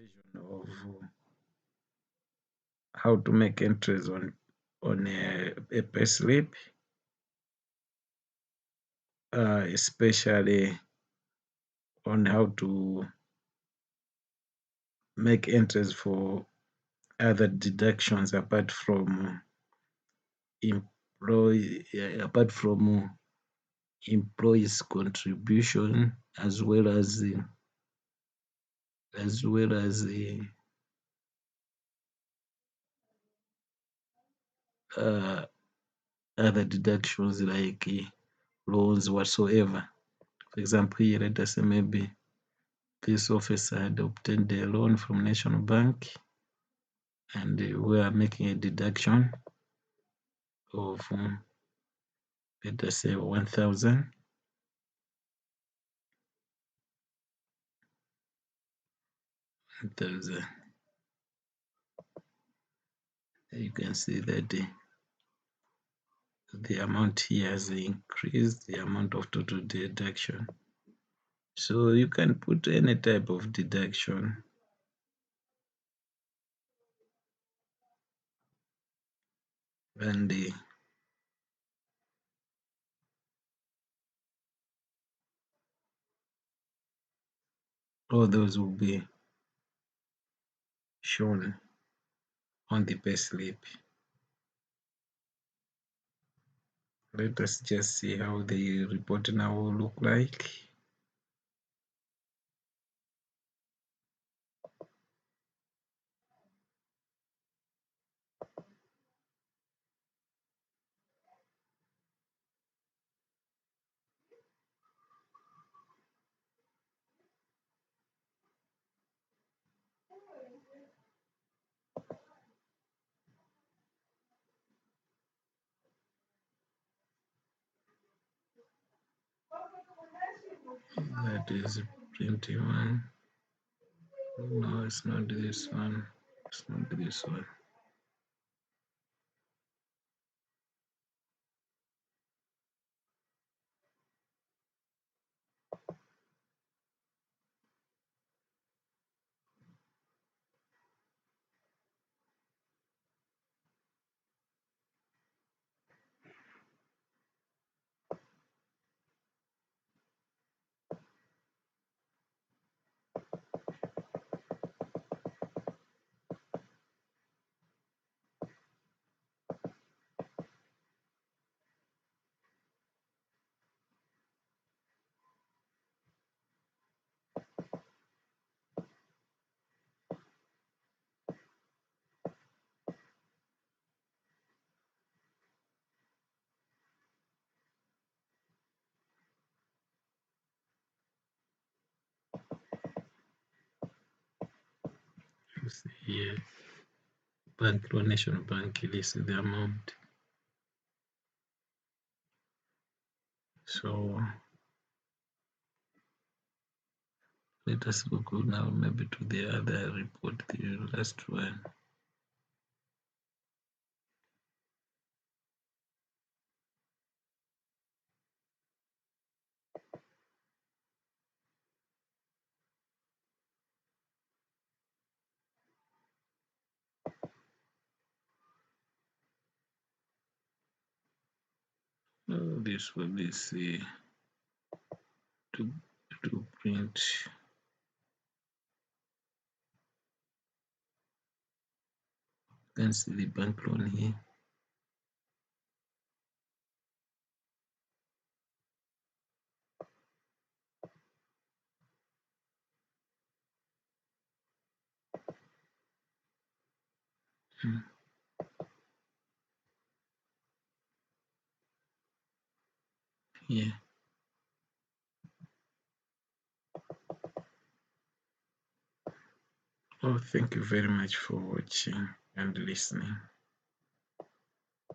version of how to make entries on a payslip, especially on how to make entries for other deductions apart from employees' contribution, as well as uh, other deductions like loans whatsoever. For example, here let us say maybe this officer had obtained a loan from National Bank, and we are making a deduction of let us say 1,000. You can see that the amount here has increased, the amount of total deduction. So you can put any type of deduction, and all those will be shown on the payslip. Let us just see how the report now will look like. That is printing one. No, it's not this one. It's not this one. You see here, Bank Loan National Bank lists the amount. So let us go now maybe to the other report, the last one. This will be see to print. You can see the bank loan here. Yeah. Oh, thank you very much for watching and listening.